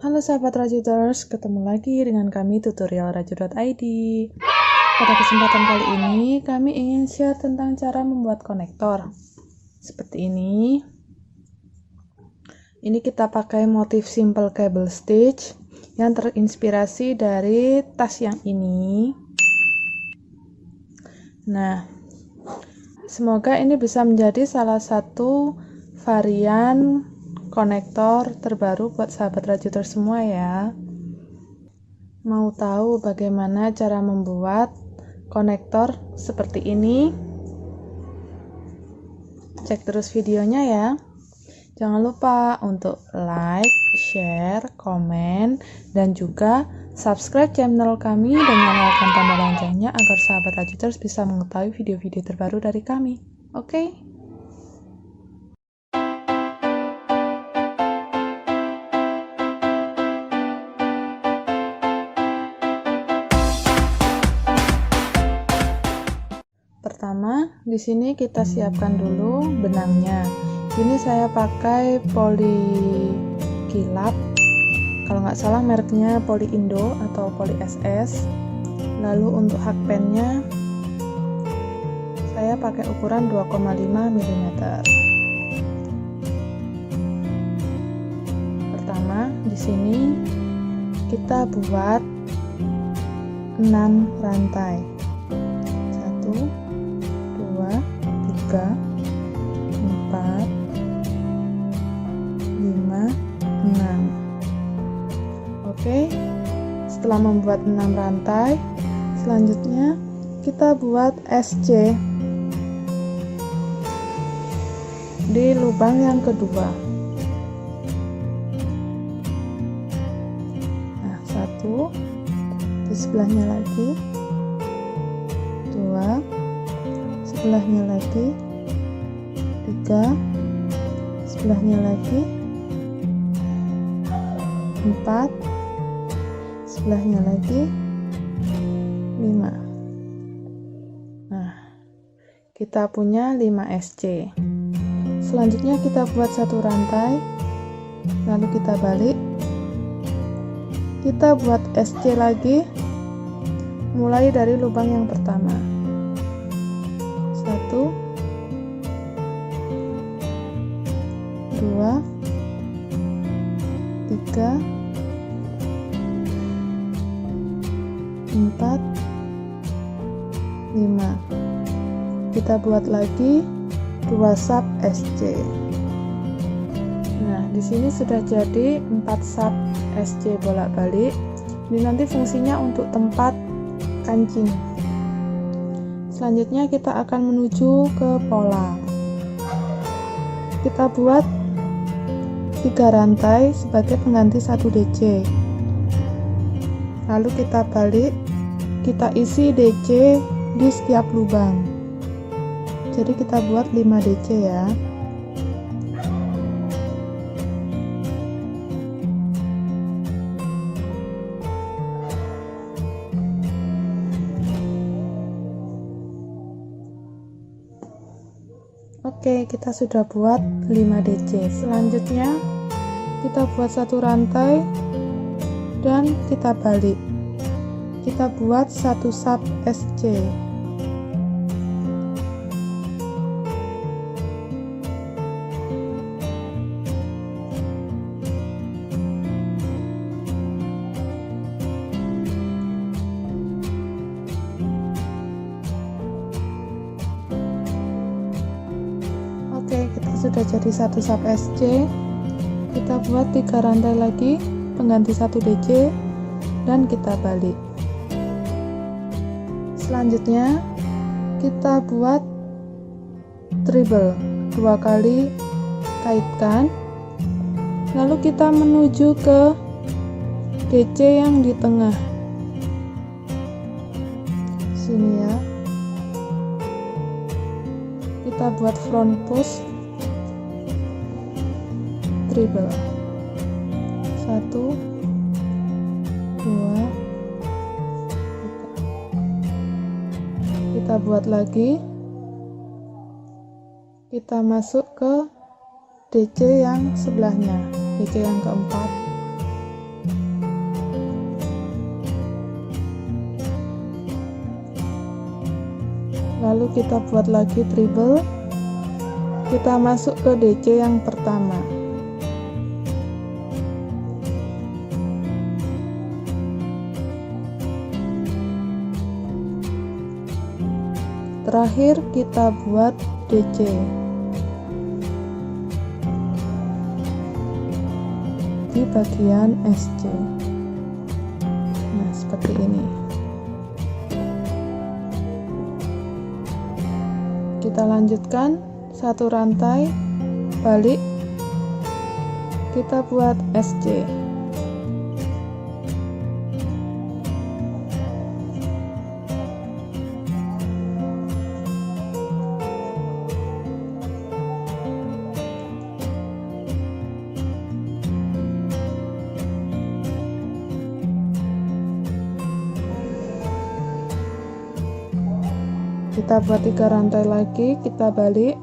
Halo sahabat Rajuters, ketemu lagi dengan kami tutorial raju.id. Pada kesempatan kali ini, kami ingin share tentang cara membuat konektor. Seperti ini. Ini kita pakai motif simple cable stitch yang terinspirasi dari tas yang ini. Nah, semoga ini bisa menjadi salah satu varian konektor terbaru buat sahabat Rajuters semua ya. Mau tahu bagaimana cara membuat konektor seperti ini? Cek terus videonya ya. Jangan lupa untuk like, share, komen, dan juga subscribe channel kami dan nyalakan tanda loncengnya agar sahabat Rajuters bisa mengetahui video-video terbaru dari kami. Oke? Pertama, di sini kita siapkan dulu benangnya. Ini saya pakai poli kilap. Kalau nggak salah mereknya Poli Indo atau Poli SS. Lalu untuk hakpennya saya pakai ukuran 2,5 mm. Pertama, di sini kita buat 6 rantai. 1 2 3 4 5 6. Oke, setelah membuat 6 rantai, selanjutnya kita buat SC di lubang yang kedua. Nah, 1 di sebelahnya lagi, 2 sebelahnya lagi, 3 sebelahnya lagi, 4 sebelahnya lagi, 5. Nah, kita punya 5 SC. Selanjutnya kita buat satu rantai, lalu kita balik, kita buat SC lagi, mulai dari lubang yang pertama. 1 2 3 4 5. Kita buat lagi 2 sub SC. Nah, di sini sudah jadi 4 sub SC bolak-balik. Ini nanti fungsinya untuk tempat kancing. Selanjutnya kita akan menuju ke pola. Kita buat 3 rantai sebagai pengganti 1 DC. Lalu kita balik, kita isi DC di setiap lubang. Jadi kita buat 5 DC ya. Oke, kita sudah buat 5 DC. Selanjutnya kita buat satu rantai dan kita balik. Kita buat 1 sub SC. Oke, kita sudah jadi 1 sub SC. Kita buat 3 rantai lagi pengganti 1 DC dan kita balik. Selanjutnya kita buat treble 2 kali kaitkan, lalu kita menuju ke DC yang di tengah sini ya. Kita buat front push treble 1 2 3. Kita buat lagi, kita masuk ke DC yang sebelahnya, DC yang keempat. Lalu kita buat lagi treble. Kita masuk ke DC yang pertama. Terakhir kita buat DC. Di bagian SC. Nah, seperti ini. Kita lanjutkan satu rantai balik, kita buat SC. Kita buat 3 rantai lagi, kita balik.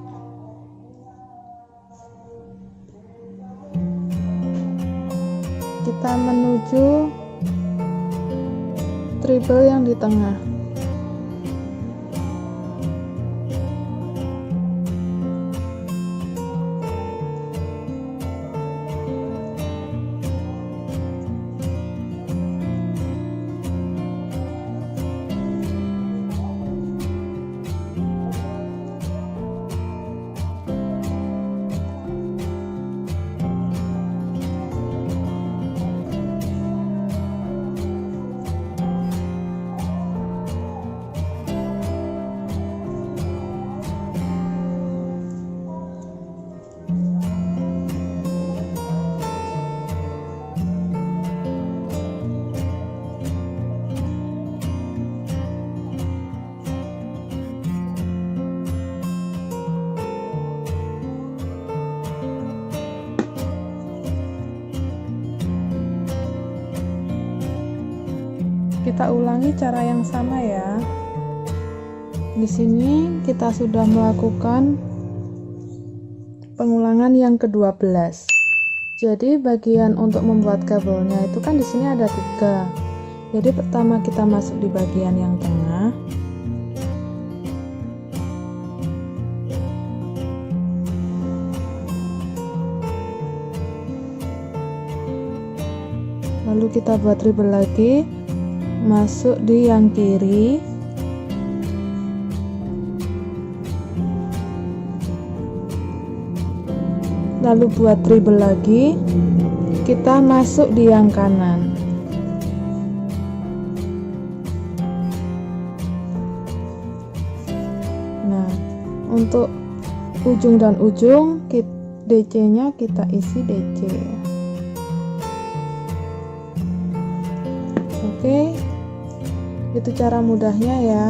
Kita menuju treble yang di tengah. Kita ulangi cara yang sama ya. Di sini kita sudah melakukan pengulangan yang ke-12. Jadi bagian untuk membuat kabelnya itu kan di sini ada 3. Jadi pertama kita masuk di bagian yang tengah. Lalu kita buat treble lagi, masuk di yang kiri, lalu buat treble lagi, kita masuk di yang kanan. Nah, untuk ujung dan ujung DC nya kita isi DC. Oke, itu cara mudahnya ya.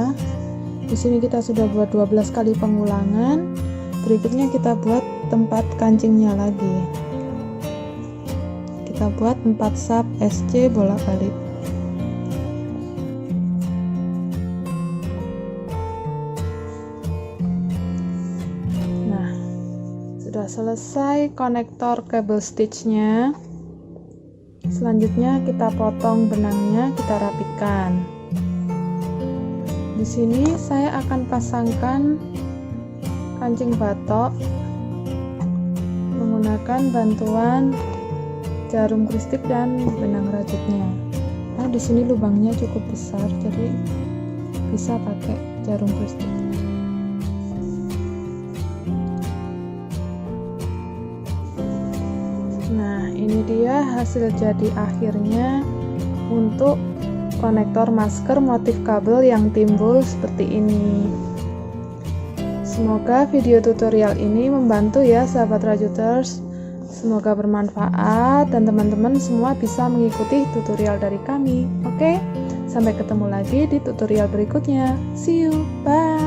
Di sini kita sudah buat 12 kali pengulangan. Berikutnya kita buat tempat kancingnya lagi. Kita buat 4 sub SC bolak-balik. Nah, sudah selesai konektor kabel stitchnya. Selanjutnya kita potong benangnya, kita rapikan. Di sini saya akan pasangkan kancing batok menggunakan bantuan jarum kristik dan benang rajutnya. Nah, di sini lubangnya cukup besar, jadi bisa pakai jarum kristik. Nah, ini dia hasil jadi akhirnya untuk konektor masker motif kabel yang timbul seperti ini. Semoga video tutorial ini membantu ya sahabat Rajuters. Semoga bermanfaat dan teman-teman semua bisa mengikuti tutorial dari kami. Oke, sampai ketemu lagi di tutorial berikutnya. See you, bye.